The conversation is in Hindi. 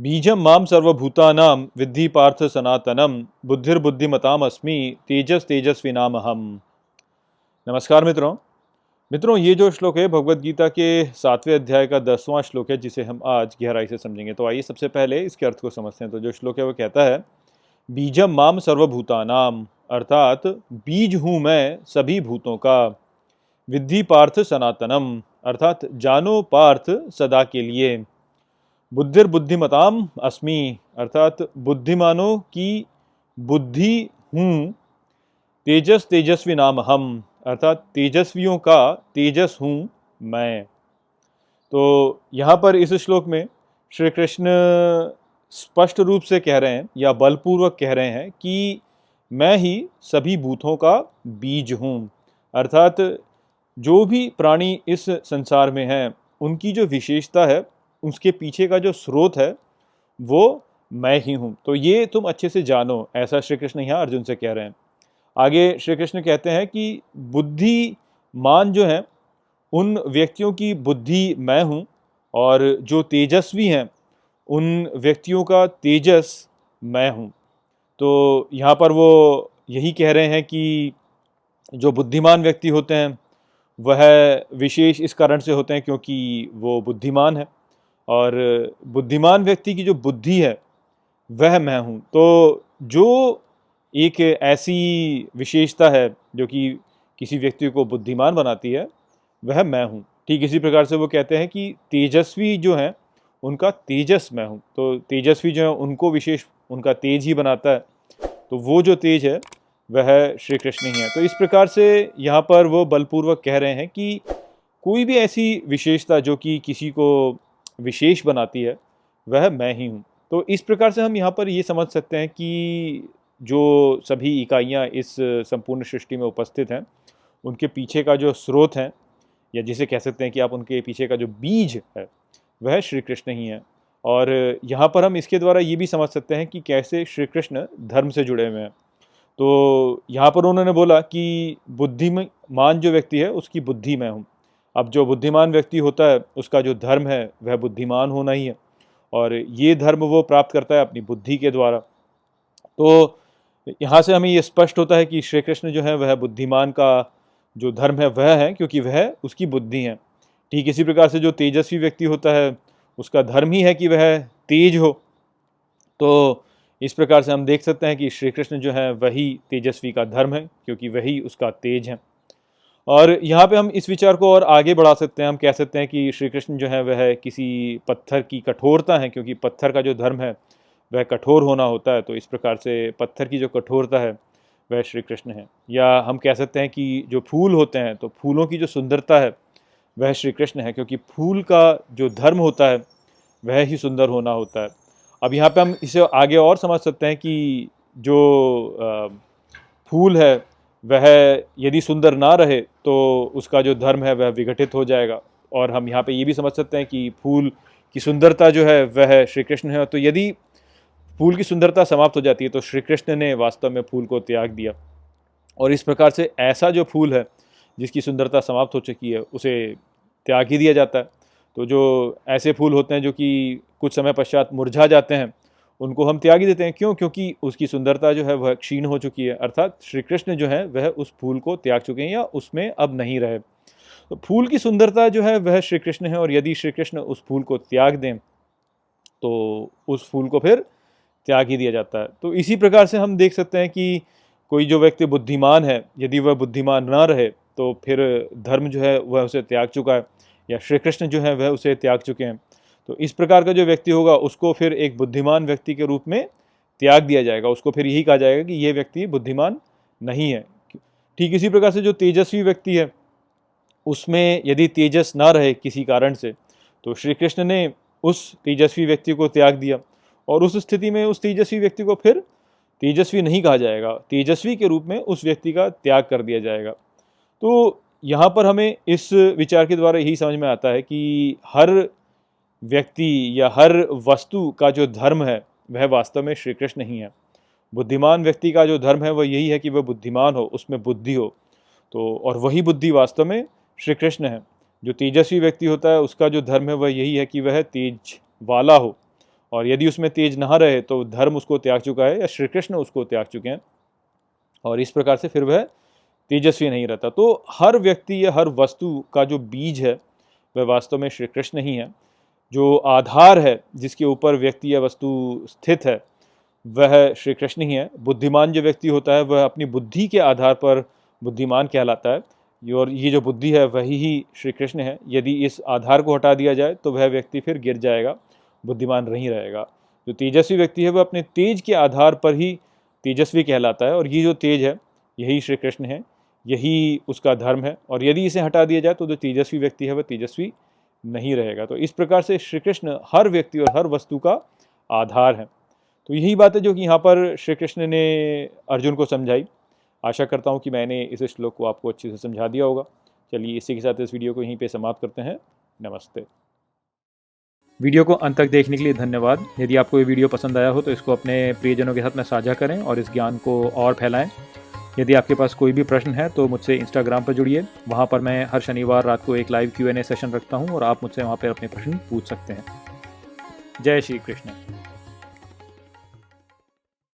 बीजं मां सर्वभूतानां विद्धि पार्थ सनातनम बुद्धिर्बुद्धिमताम् अस्मि तेजस तेजस्विनामहम। नमस्कार मित्रों। ये जो श्लोक है भगवत गीता के 7वें अध्याय का 10वां श्लोक है, जिसे हम आज गहराई से समझेंगे। तो आइए सबसे पहले इसके अर्थ को समझते हैं। तो जो श्लोक है वो कहता है, बीजम माम सर्वभूतानाम, अर्थात बीज हूँ मैं सभी भूतों का। विद्धि पार्थ सनातनम, अर्थात जानो पार्थ सदा के लिए। बुद्धिर्बुद्धिमताम अस्मि, अर्थात बुद्धिमानों की बुद्धि हूँ। तेजस तेजस्वी नाम हम, अर्थात तेजस्वियों का तेजस हूँ मैं। तो यहाँ पर इस श्लोक में श्री कृष्ण स्पष्ट रूप से कह रहे हैं या बलपूर्वक कह रहे हैं कि मैं ही सभी भूतों का बीज हूँ। अर्थात जो भी प्राणी इस संसार में हैं, उनकी जो विशेषता है, उसके पीछे का जो स्रोत है, वो मैं ही हूँ। तो ये तुम अच्छे से जानो, ऐसा श्री कृष्ण यहाँ अर्जुन से कह रहे हैं। आगे श्री कृष्ण कहते हैं कि बुद्धिमान जो हैं, उन व्यक्तियों की बुद्धि मैं हूँ, और जो तेजस्वी हैं, उन व्यक्तियों का तेजस मैं हूँ। तो यहाँ पर वो यही कह रहे हैं कि जो बुद्धिमान व्यक्ति होते हैं, वह विशेष इस कारण से होते हैं क्योंकि वो बुद्धिमान है, और बुद्धिमान व्यक्ति की जो बुद्धि है वह मैं हूँ। तो जो एक ऐसी विशेषता है जो कि किसी व्यक्ति को बुद्धिमान बनाती है, वह मैं हूँ। ठीक इसी प्रकार से वो कहते हैं कि तेजस्वी जो हैं, उनका तेजस मैं हूँ। तो तेजस्वी जो है, उनको विशेष उनका तेज ही बनाता है। तो वो जो तेज है वह श्री कृष्ण ही है। तो इस प्रकार से यहाँ पर वो बलपूर्वक कह रहे हैं कि कोई भी ऐसी विशेषता जो कि किसी को विशेष बनाती है, वह मैं ही हूँ। तो इस प्रकार से हम यहाँ पर ये समझ सकते हैं कि जो सभी इकाइयाँ इस संपूर्ण सृष्टि में उपस्थित हैं, उनके पीछे का जो स्रोत है, या जिसे कह सकते हैं कि आप उनके पीछे का जो बीज है, वह श्री कृष्ण ही है। और यहाँ पर हम इसके द्वारा ये भी समझ सकते हैं कि कैसे श्री कृष्ण धर्म से जुड़े हुए हैं। तो यहाँ पर उन्होंने बोला कि बुद्धिमान जो व्यक्ति है, उसकी बुद्धि मैं हूँ। अब जो बुद्धिमान व्यक्ति होता है, उसका जो धर्म है वह बुद्धिमान होना ही है, और ये धर्म वो प्राप्त करता है अपनी बुद्धि के द्वारा। तो यहाँ से हमें ये स्पष्ट होता है कि श्री कृष्ण जो है वह बुद्धिमान का जो धर्म है वह है, क्योंकि वह उसकी बुद्धि है। ठीक इसी प्रकार से जो तेजस्वी व्यक्ति होता है, उसका धर्म ही है कि वह तेज हो। तो इस प्रकार से हम देख सकते हैं कि श्री कृष्ण जो है वही तेजस्वी का धर्म है, क्योंकि वही उसका तेज है। और यहाँ पे हम इस विचार को और आगे बढ़ा सकते हैं। हम कह सकते हैं कि श्री कृष्ण जो है वह किसी पत्थर की कठोरता है, क्योंकि पत्थर का जो धर्म है वह कठोर होना होता है। तो इस प्रकार से पत्थर की जो कठोरता है वह श्री कृष्ण है। या हम कह सकते हैं कि जो फूल होते हैं, तो फूलों की जो सुंदरता है वह श्री कृष्ण है, क्योंकि फूल का जो धर्म होता है वह ही सुंदर होना होता है। अब यहाँ पे हम इसे आगे और समझ सकते हैं कि जो फूल है वह यदि सुंदर ना रहे तो उसका जो धर्म है वह विघटित हो जाएगा। और हम यहाँ पे ये भी समझ सकते हैं कि फूल की सुंदरता जो है वह श्री कृष्ण है। तो यदि फूल की सुंदरता समाप्त हो जाती है, तो श्री कृष्ण ने वास्तव में फूल को त्याग दिया। और इस प्रकार से ऐसा जो फूल है जिसकी सुंदरता समाप्त हो चुकी है, उसे त्याग ही दिया जाता है। तो जो ऐसे फूल होते हैं जो कि कुछ समय पश्चात मुरझा जाते हैं, उनको हम त्याग ही देते हैं। क्यों? क्योंकि उसकी सुंदरता जो है वह क्षीण हो चुकी है। अर्थात श्री कृष्ण जो है वह उस फूल को त्याग चुके हैं, या उसमें अब नहीं रहे। तो फूल की सुंदरता जो है वह श्री कृष्ण है, और यदि श्री कृष्ण उस फूल को त्याग दें, तो उस फूल को फिर त्याग ही दिया जाता है। तो इसी प्रकार से हम देख सकते हैं कि कोई जो व्यक्ति बुद्धिमान है, यदि वह बुद्धिमान ना रहे, तो फिर धर्म जो है वह उसे त्याग चुका है, या श्री कृष्ण जो है वह उसे त्याग चुके हैं। तो इस प्रकार का जो व्यक्ति होगा, उसको फिर एक बुद्धिमान व्यक्ति के रूप में त्याग दिया जाएगा। उसको फिर यही कहा जाएगा कि ये व्यक्ति बुद्धिमान नहीं है। ठीक इसी प्रकार से जो तेजस्वी व्यक्ति है, उसमें यदि तेजस ना रहे किसी कारण से, तो श्री कृष्ण ने उस तेजस्वी व्यक्ति को त्याग दिया, और उस स्थिति में उस तेजस्वी व्यक्ति को फिर तेजस्वी नहीं कहा जाएगा। तेजस्वी के रूप में उस व्यक्ति का त्याग कर दिया जाएगा। तो यहाँ पर हमें इस विचार के द्वारा यही समझ में आता है कि हर व्यक्ति या हर वस्तु का जो धर्म है वह वास्तव में श्री कृष्ण ही है। बुद्धिमान व्यक्ति का जो धर्म है वह यही है कि वह बुद्धिमान हो, उसमें बुद्धि हो। तो और वही बुद्धि वास्तव में श्री कृष्ण है। जो तेजस्वी व्यक्ति होता है, उसका जो धर्म है वह यही है कि वह तेज वाला हो, और यदि उसमें तेज ना रहे तो धर्म उसको त्याग चुका है या श्री कृष्ण उसको त्याग चुके हैं, और इस प्रकार से फिर वह तेजस्वी नहीं रहता। तो हर व्यक्ति या हर वस्तु का जो बीज है वह वास्तव में श्री कृष्ण ही है। जो आधार है जिसके ऊपर व्यक्ति या वस्तु स्थित है वह श्री कृष्ण ही है। बुद्धिमान जो व्यक्ति होता है वह अपनी बुद्धि के आधार पर बुद्धिमान कहलाता है, और ये जो बुद्धि है वही ही श्री कृष्ण है। यदि इस आधार को हटा दिया जाए तो वह व्यक्ति फिर गिर जाएगा, बुद्धिमान नहीं रहेगा। जो तेजस्वी व्यक्ति है वह अपने तेज के आधार पर ही तेजस्वी कहलाता है, और ये जो तेज है यही श्री कृष्ण है, यही उसका धर्म है। और यदि इसे हटा दिया जाए तो जो तेजस्वी व्यक्ति है वह तेजस्वी नहीं रहेगा। तो इस प्रकार से श्री कृष्ण हर व्यक्ति और हर वस्तु का आधार है। तो यही बात है जो कि यहाँ पर श्री कृष्ण ने अर्जुन को समझाई। आशा करता हूँ कि मैंने इस श्लोक को आपको अच्छे से समझा दिया होगा। चलिए इसी के साथ इस वीडियो को यहीं पे समाप्त करते हैं। नमस्ते। वीडियो को अंत तक देखने के लिए धन्यवाद। यदि आपको ये वीडियो पसंद आया हो तो इसको अपने प्रियजनों के साथ में साझा करें और इस ज्ञान को और फैलाएं। यदि आपके पास कोई भी प्रश्न है तो मुझसे इंस्टाग्राम पर जुड़िए। वहाँ पर मैं हर शनिवार रात को एक लाइव Q&A सेशन रखता हूँ और आप मुझसे वहाँ पर अपने प्रश्न पूछ सकते हैं। जय श्री कृष्ण।